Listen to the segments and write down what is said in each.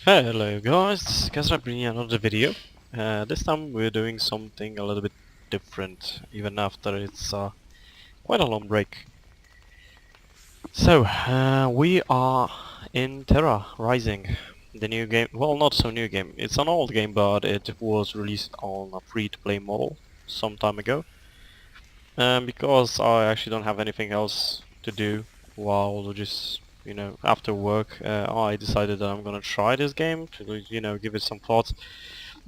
Hello guys, this is Kazra bringing another video. This time we're doing something a little bit different, even after it's quite a long break. So, we are in Tera Rising, the new game. Well, not so new game. It's an old game, but it was released on a free-to-play model some time ago. Because I actually don't have anything else to do while just, after work, I decided that I'm gonna try this game to, give it some thoughts,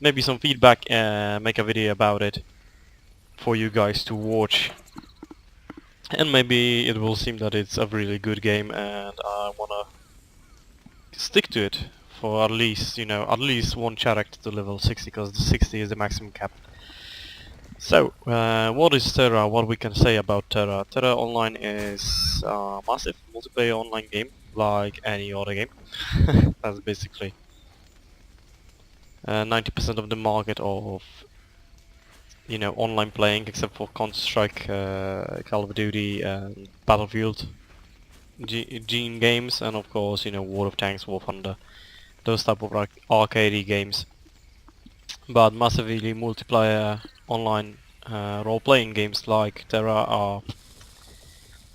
maybe some feedback, and make a video about it for you guys to watch. And maybe it will seem that it's a really good game, and I wanna stick to it for at least, at least one character to level 60, because the 60 is the maximum cap. So, what is Tera? What we can say about Tera? Tera Online is a massive multiplayer online game, like any other game. That's basically 90% of the market of, online playing, except for Counter-Strike, Call of Duty, and Battlefield, Gene games, and of course, War of Tanks, War Thunder, those type of arcade games. But massively multiplayer online role-playing games like Terra are...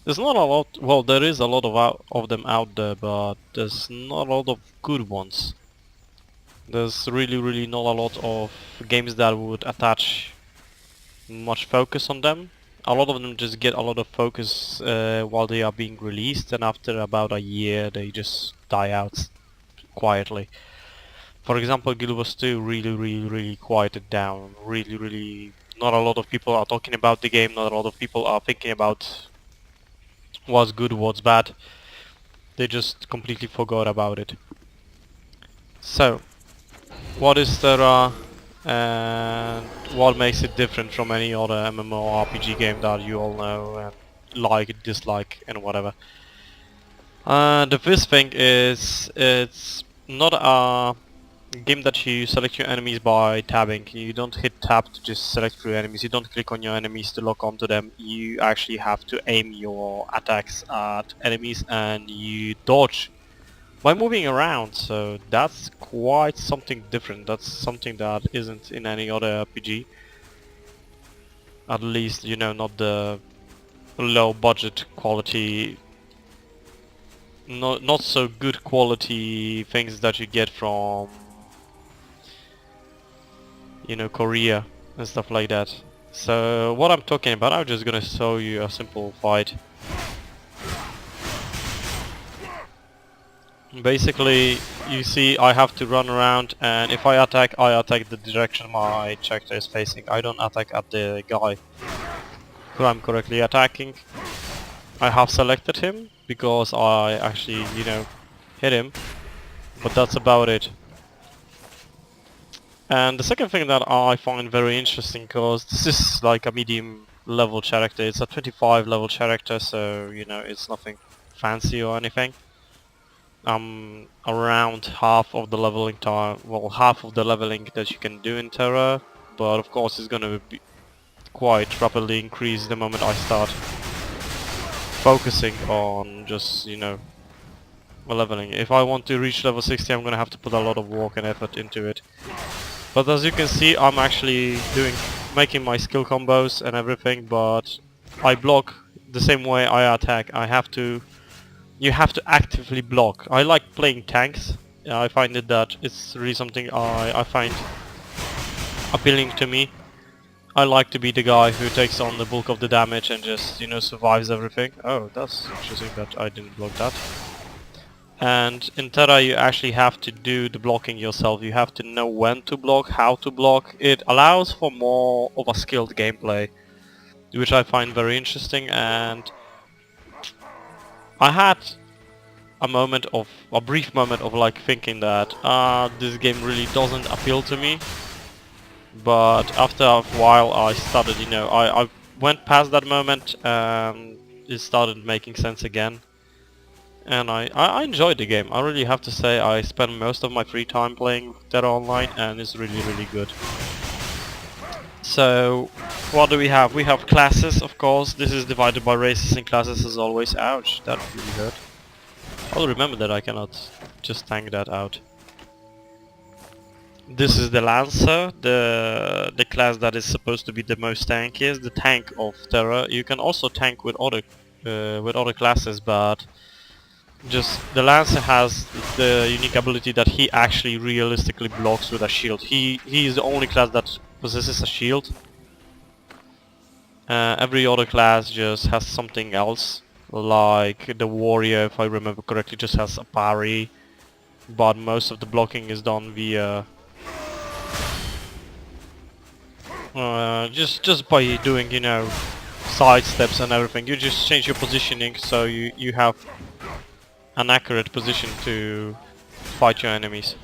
There's not a lot... Well, there is a lot of them out there, but there's not a lot of good ones. There's really not a lot of games that would attach much focus on them. A lot of them just get a lot of focus while they are being released, and after about a year they just die out quietly. For example, Guild Wars 2 really quieted down. Really, not a lot of people are talking about the game, not a lot of people are thinking about what's good, what's bad. They just completely forgot about it. So, what is Tera, and what makes it different from any other MMO RPG game that you all know and like, dislike, and whatever? The first thing is, it's not a game that you select your enemies by tabbing. You don't hit tab to just select through enemies. You don't click on your enemies to lock onto them. You actually have to aim your attacks at enemies, and you dodge by moving around. So that's quite something different. That's something that isn't in any other RPG. At least, not the low budget quality, not so good quality things that you get from, Korea and stuff like that. So what I'm talking about, I'm just gonna show you a simple fight. Basically, you see I have to run around, and if I attack the direction my character is facing. I don't attack at the guy who I'm correctly attacking. I have selected him because I actually, hit him, but that's about it. And the second thing that I find very interesting, because this is like a medium level character, it's a 25 level character, so it's nothing fancy or anything. Around half of the leveling time, well, half of the leveling that you can do in Terra, but of course it's gonna be quite rapidly increased the moment I start focusing on just, leveling. If I want to reach level 60, I'm gonna have to put a lot of work and effort into it. But as you can see, I'm actually making my skill combos and everything, but I block the same way I attack. You have to actively block. I like playing tanks. I find that it's really something I find appealing to me. I like to be the guy who takes on the bulk of the damage and just, survives everything. Oh, that's interesting that I didn't block that. And in Terra you actually have to do the blocking yourself. You have to know when to block, how to block. It allows for more of a skilled gameplay, which I find very interesting. And I had a brief moment of like thinking that this game really doesn't appeal to me. But after a while I started, I went past that moment and it started making sense again. And I enjoyed the game. I really have to say I spend most of my free time playing Tera Online, and it's really good. So, what do we have? We have classes, of course. This is divided by races and classes as always. Ouch, that really hurt. I'll remember that I cannot just tank that out. This is the Lancer, the class that is supposed to be the most tankiest, the tank of Terra. You can also tank with other classes, but just the Lancer has the unique ability that he actually realistically blocks with a shield. He is the only class that possesses a shield. Every other class just has something else, like the warrior, if I remember correctly, just has a parry, but most of the blocking is done via just by doing, you know, side steps and everything. You just change your positioning so you have an accurate position to fight your enemies.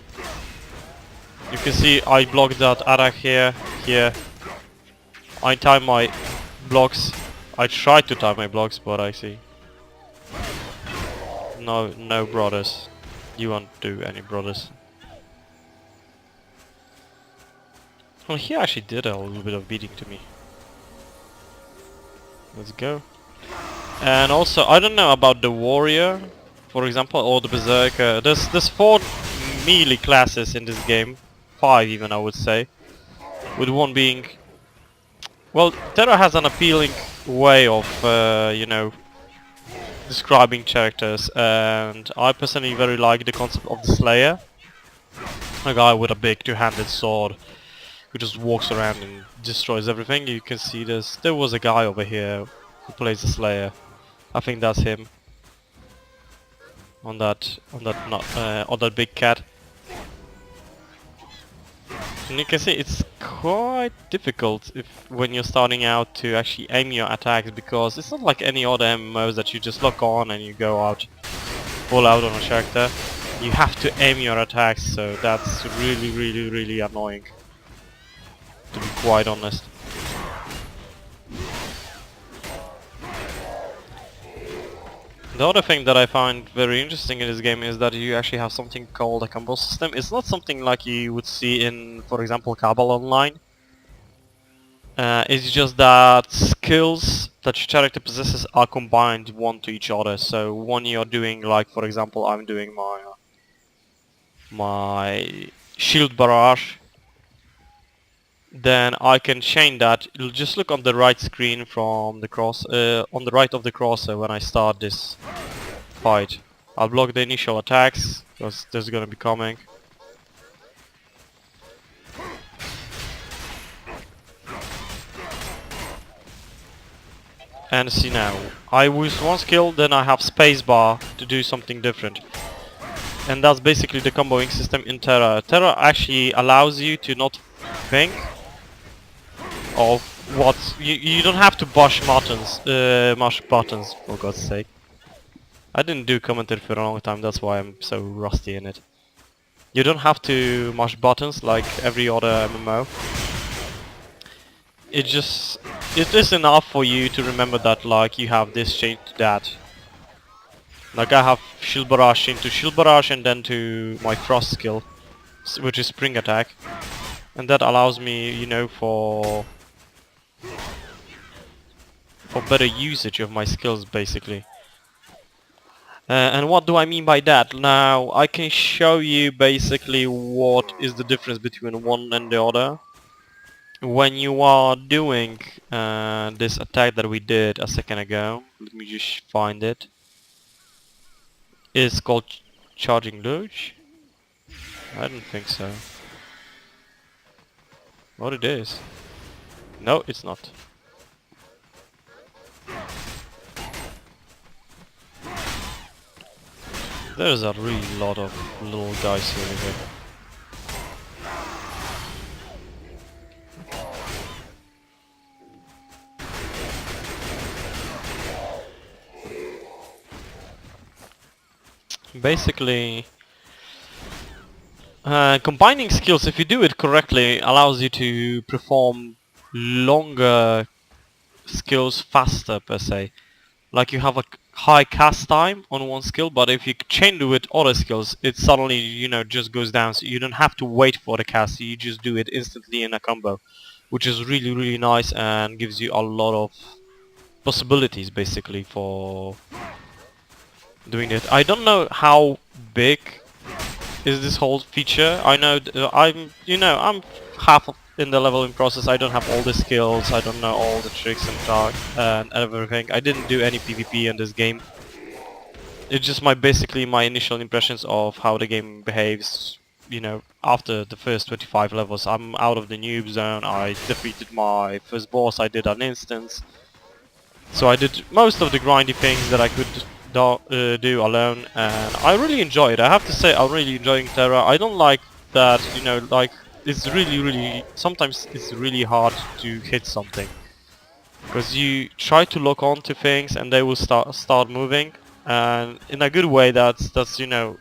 You can see I blocked that attack here. I time my blocks. I tried to time my blocks, but I see no brothers. You won't do any brothers. Well, he actually did a little bit of beating to me. Let's go. And also, I don't know about the warrior, for example, or the berserker. There's 4 melee classes in this game, 5 even I would say, with one being. Well, Terra has an appealing way of, you know, describing characters, and I personally very like the concept of the Slayer, a guy with a big two-handed sword who just walks around and destroys everything. You can see there was a guy over here who plays the Slayer. I think that's him on that big cat. And you can see it's quite difficult when you're starting out to actually aim your attacks, because it's not like any other MMOs that you just lock on and you go out full out on a character. You have to aim your attacks, so that's really annoying, to be quite honest. The other thing that I find very interesting in this game is that you actually have something called a combo system. It's not something like you would see in, for example, Cabal Online. It's just that skills that your character possesses are combined one to each other. So when you're doing, like, for example, I'm doing my shield barrage, then I can chain that. You'll just look on the right screen from the cross, on the right of the crosser when I start this fight. I'll block the initial attacks, because there's gonna be coming. And see now, I use one skill, then I have spacebar to do something different. And that's basically the comboing system in Terra. Terra actually allows you to not think of what you don't have to mash buttons, for God's sake. I didn't do commentary for a long time, that's why I'm so rusty in it. You don't have to mash buttons like every other MMO. It is enough for you to remember that, like, you have this chain to that. Like, I have shield barrage into shield barrage and then to my frost skill, which is spring attack, and that allows me, you know, for better usage of my skills, basically. And what do I mean by that? Now, I can show you basically what is the difference between one and the other. When you are doing this attack that we did a second ago, let me just find it. It's called charging luge? I don't think so. What it is? No, it's not. There's a really lot of little guys here anyway. Basically, combining skills, if you do it correctly, allows you to perform longer skills faster, per se. Like, you have a high cast time on one skill, but if you chain do it other skills, it suddenly, you know, just goes down, so you don't have to wait for the cast, you just do it instantly in a combo, which is really nice and gives you a lot of possibilities, basically, for doing it. I don't know how big is this whole feature. I know I'm half in the leveling process. I don't have all the skills. I don't know all the tricks and everything. I didn't do any PvP in this game. It's just basically my initial impressions of how the game behaves. After the first 25 levels, I'm out of the noob zone. I defeated my first boss. I did an instance. So I did most of the grindy things that I could do alone, and I really enjoy it. I have to say, I'm really enjoying Terra. I don't like that, like, it's really, sometimes it's really hard to hit something. Because you try to lock on to things and they will start moving, and in a good way that's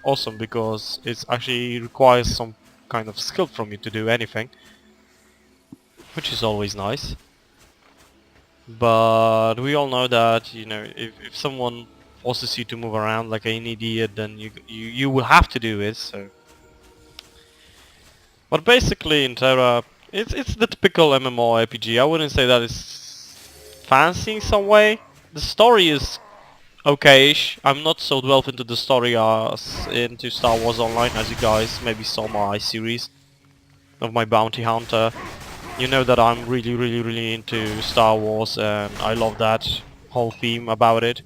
awesome, because it actually requires some kind of skill from you to do anything, which is always nice. But we all know that if someone forces you to move around like an idiot, then you will have to do it. So, but basically in Terra, it's the typical MMO RPG. I wouldn't say that it's fancy in some way. The story is okay-ish. I'm not so delved into the story as into Star Wars Online, as you guys maybe saw my series of my bounty hunter. You know that I'm really into Star Wars, and I love that whole theme about it.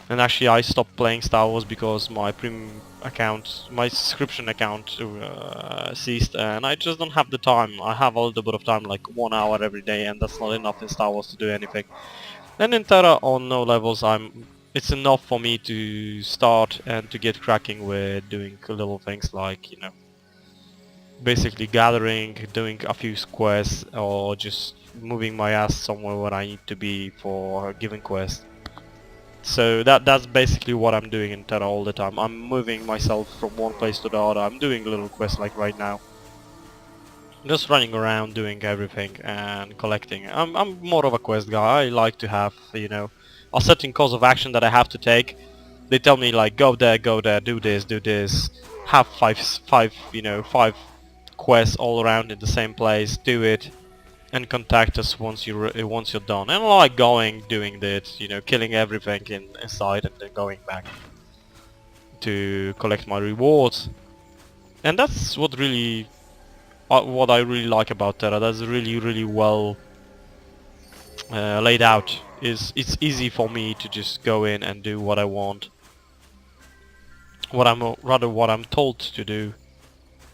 And actually I stopped playing Star Wars because my premium account, my subscription account ceased, and I just don't have the time. I have a little bit of time, like 1 hour every day, and that's not enough in Star Wars to do anything. And in Terra, on no levels, it's enough for me to start and to get cracking with doing little things like, basically gathering, doing a few quests, or just moving my ass somewhere where I need to be for a given quest. So that's basically what I'm doing in Terra all the time. I'm moving myself from one place to the other. I'm doing little quests like right now. Just running around doing everything and collecting. I'm more of a quest guy. I like to have, a certain course of action that I have to take. They tell me like go there, do this, have five quests all around in the same place, do it, and contact us once you're done. And I like doing that, killing everything inside and then going back to collect my rewards. And that's what I really like about Terra. That's really well laid out. It's easy for me to just go in and do what I want, what I'm told to do,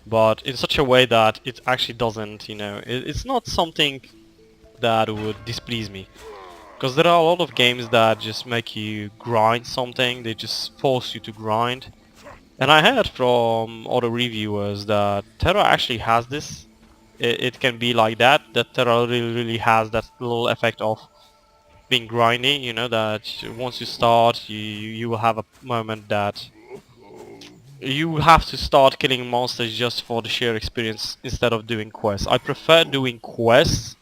but in such a way that it actually doesn't, it's not something that would displease me. Because there are a lot of games that just make you grind something, they just force you to grind. And I heard from other reviewers that Terra actually has this. It can be like that Terra really has that little effect of being grindy, that once you start, you will have a moment that you have to start killing monsters just for the sheer experience instead of doing quests. I prefer doing quests,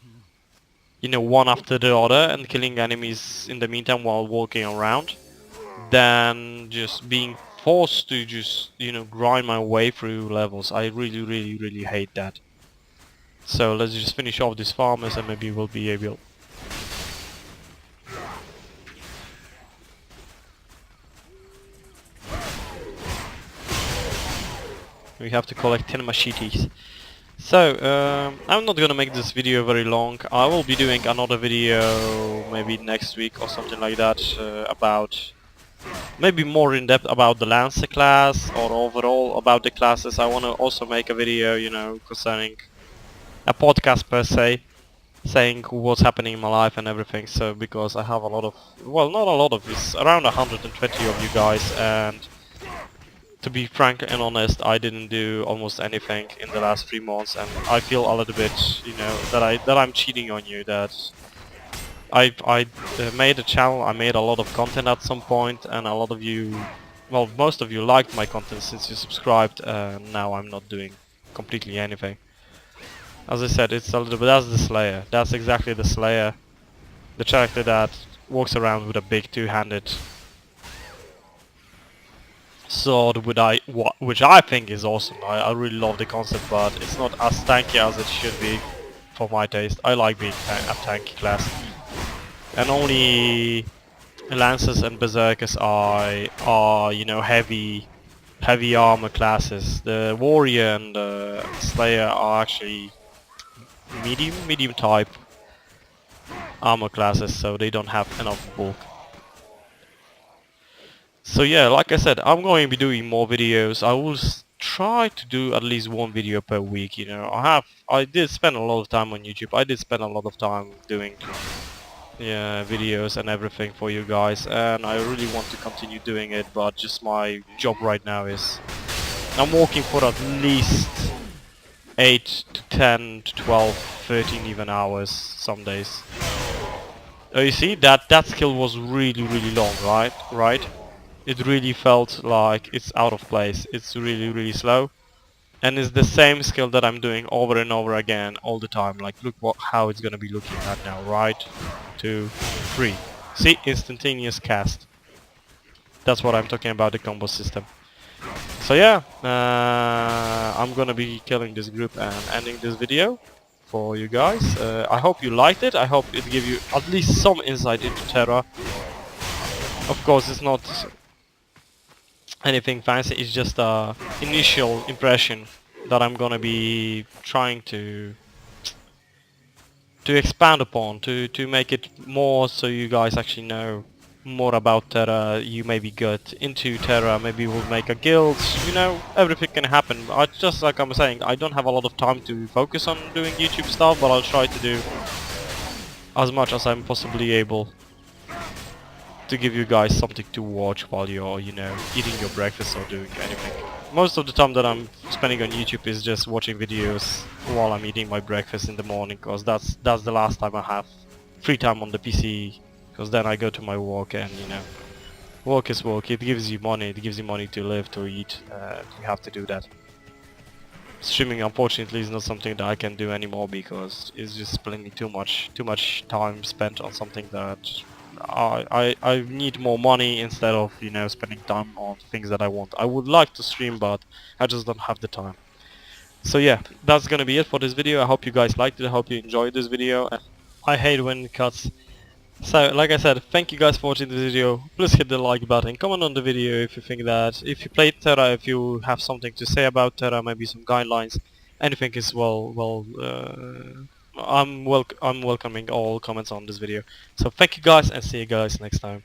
one after the other, and killing enemies in the meantime while walking around, than just being forced to just, grind my way through levels. I really hate that. So let's just finish off these farmers and maybe we'll be able... We have to collect 10 machetes. So, I'm not gonna make this video very long. I will be doing another video maybe next week or something like that, about... maybe more in depth about the Lancer class, or overall about the classes. I wanna also make a video, concerning a podcast per se, saying what's happening in my life and everything. So, because I have a lot of... well, not a lot of... it's around 120 of you guys, and... to be frank and honest, I didn't do almost anything in the last 3 months, and I feel a little bit, that I'm cheating on you. That I made a channel, I made a lot of content at some point, and a lot of you, well, most of you liked my content since you subscribed, and now I'm not doing completely anything. As I said, it's a little bit... that's the Slayer. That's exactly the Slayer, the character that walks around with a big two-handed sword, which I think is awesome. I really love the concept, but it's not as tanky as it should be for my taste. I like being a tanky class, and only Lancers and Berserkers are heavy heavy armor classes. The warrior and slayer are actually medium type armor classes, so they don't have enough bulk. So yeah, like I said, I'm going to be doing more videos. I will try to do at least one video per week. You know, I did spend a lot of time on YouTube. I did spend a lot of time doing videos and everything for you guys, and I really want to continue doing it, but just my job right now is I'm working for at least 8 to 10 to 12, 13 even hours some days. Oh, you see, that skill was really long, right? It really felt like it's out of place. It's really slow. And it's the same skill that I'm doing over and over again all the time. Like, look how it's gonna be looking at now. Right, 2, 3. See, instantaneous cast. That's what I'm talking about, the combo system. So yeah, I'm gonna be killing this group and ending this video for you guys. I hope you liked it. I hope it gave you at least some insight into Terra. Of course, it's not anything fancy, it's just a initial impression that I'm gonna be trying to expand upon, to make it more so you guys actually know more about Terra. You maybe get into Terra, maybe we'll make a guild, you know, everything can happen. Just like I'm saying, I don't have a lot of time to focus on doing YouTube stuff, but I'll try to do as much as I'm possibly able to give you guys something to watch while you're, you know, eating your breakfast or doing anything. Most of the time that I'm spending on YouTube is just watching videos while I'm eating my breakfast in the morning, because that's the last time I have free time on the PC, because then I go to my work, and you know, work is work. It gives you money. It gives you money to live, to eat. You have to do that. Streaming, unfortunately, is not something that I can do anymore, because it's just spending too much time spent on something that I need more money instead of, you know, spending time on things that I want. I would like to stream, but I just don't have the time. So yeah, that's gonna be it for this video. I hope you guys liked it. I hope you enjoyed this video. I hate when it cuts. So, like I said, thank you guys for watching this video. Please hit the like button, comment on the video if you think that, if you played Terra, if you have something to say about Terra, maybe some guidelines, anything is I'm welcoming all comments on this video. So thank you guys, and see you guys next time.